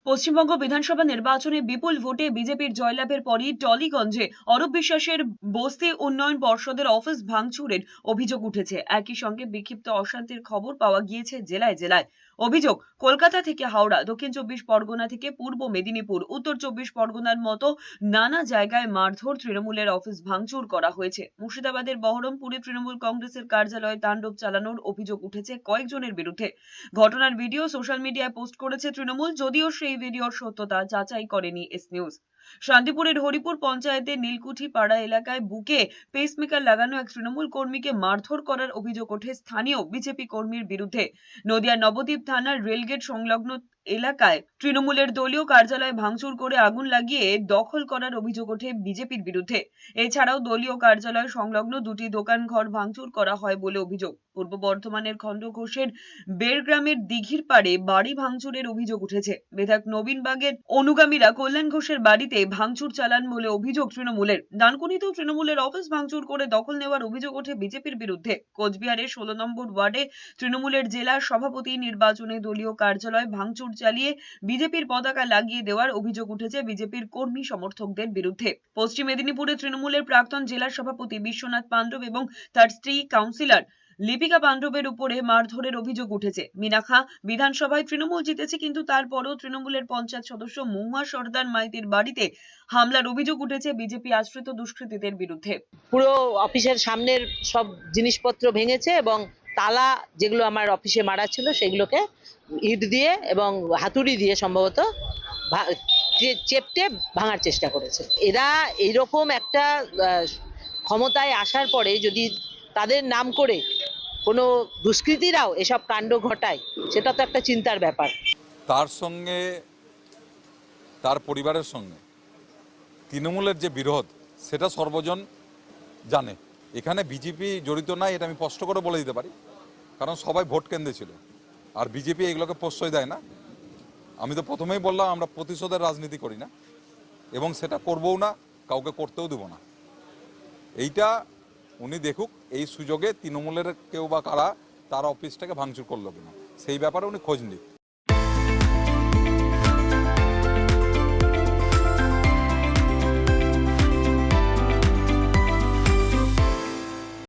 পশ্চিমবঙ্গ বিধানসভা নির্বাচনে বিপুল ভোটে বিজেপির জয়লাভের পরই টলিগঞ্জে অরূপ বিশ্বাসের বস্তি উন্নয়ন পর্ষদের অফিস ভাঙচুরের অভিযোগ উঠেছে। একই সঙ্গে বিক্ষিপ্ত অশান্তির খবর পাওয়া গিয়েছে জেলায় জেলায়। অভিযোগ, কলকাতা থেকে হাওড়া, দক্ষিণ চব্বিশ পরগনা থেকে পূর্ব মেদিনীপুর, উত্তর চব্বিশ পরগনার মতো নানা জায়গায় মারধর, তৃণমূলের অফিস ভাঙচুর করা হয়েছে। মুর্শিদাবাদের বহরমপুরে তৃণমূল কংগ্রেসের কার্যালয়ে তাণ্ডব চালানোর অভিযোগ উঠেছে কয়েকজনের বিরুদ্ধে। ঘটনার ভিডিও সোশ্যাল মিডিয়ায় পোস্ট করেছে তৃণমূল, যদিও সেই ভিডিওর সত্যতা যাচাই করেনি এস নিউজ। শান্তিপুরের হরিপুর পঞ্চায়েতের নীলকুঠি পাড়া এলাকায় বুকে পেসমেকার লাগানো এক তৃণমূল কর্মীকে মারধর করার অভিযোগ ওঠে স্থানীয় বিজেপি কর্মীর বিরুদ্ধে। নদিয়ার নবদ্বীপ থানার রেলগেট সংলগ্ন এলাকায় তৃণমূলের দলীয় কার্যালয় ভাঙচুর করে আগুন লাগিয়ে দখল করার অভিযোগ ওঠে বিজেপির বিরুদ্ধে। এছাড়াও দলীয় কার্যালয় সংলগ্ন দুটি দোকান ঘর ভাঙচুর করা হয় বলে অভিযোগ। পূর্ব বর্ধমানের খণ্ডঘোষের বেড়গ্রামের দিঘির পাড়ে বাড়ি ভাঙচুরের অভিযোগ উঠেছে। বিধায়ক নবীন বাগের অনুগামীরা কল্যাণ ঘোষের বাড়িতে ভাঙচুর চালান বলে অভিযোগ তৃণমূলের। ডানকুনিতেও তৃণমূলের অফিস ভাঙচুর করে দখল নেওয়ার অভিযোগ ওঠে বিজেপির বিরুদ্ধে। কোচবিহারের 16 নম্বর ওয়ার্ডে তৃণমূলের জেলা সভাপতি নির্বাচনে দলীয় কার্যালয় ভাঙচুর চালিয়ে বিজেপির পতাকা লাগিয়ে দেওয়ার অভিযোগ উঠেছে বিজেপির কর্মী সমর্থকদের বিরুদ্ধে। পশ্চিম মেদিনীপুরে তৃণমূলের প্রাক্তন জেলা সভাপতি বিশ্বনাথ পাণ্ডব এবং তার স্ত্রী কাউন্সিলর লিপিকা পাণ্ডবের উপরে মারধরের অভিযোগ উঠেছে। মিনাখা বিধানসভায় তৃণমূল জিতেছে, কিন্তু তারপরও তৃণমূলের পঞ্চায়েত সদস্য মহুয়া সর্দার মাইতির বাড়িতে হামলার অভিযোগ উঠেছে বিজেপি আশ্রিত দুষ্কৃতীদের বিরুদ্ধে। পুরো অফিসের সামনের সব জিনিসপত্র ভেঙেছে এবং তালা যেগুলো আমার অফিসে মারা ছিল সেগুলোকে ইট দিয়ে এবং হাতুড়ি দিয়ে সম্ভবত চেপটে ভাঙার চেষ্টা করেছে। এরা এইরকম একটা ক্ষমতায় আসার পরে যদি তাদের নাম করে কোনো দুষ্কৃতীরাও এসব কাণ্ড ঘটায়, সেটা তো একটা চিন্তার ব্যাপার। তার সঙ্গে তার পরিবারের সঙ্গে তৃণমূলের যে বিরোধ সেটা সর্বজন জানে। এখানে বিজেপি জড়িত নাই, এটা আমি স্পষ্ট করে বলে দিতে পারি, কারণ সবাই ভোট কেন্দ্রে ছিল। আর বিজেপি এগুলোকে প্রশ্রয় দেয় না। আমি তো প্রথমেই বললাম আমরা প্রতিশোধের রাজনীতি করি না এবং সেটা করবও না, কাউকে করতেও দেব না। এইটা উনি দেখুক, এই সুযোগে তৃণমূলের কেউ বা কারা তার অফিসটাকে ভাঙচুর করলো কিনা সেই ব্যাপারে উনি খোঁজ নিক।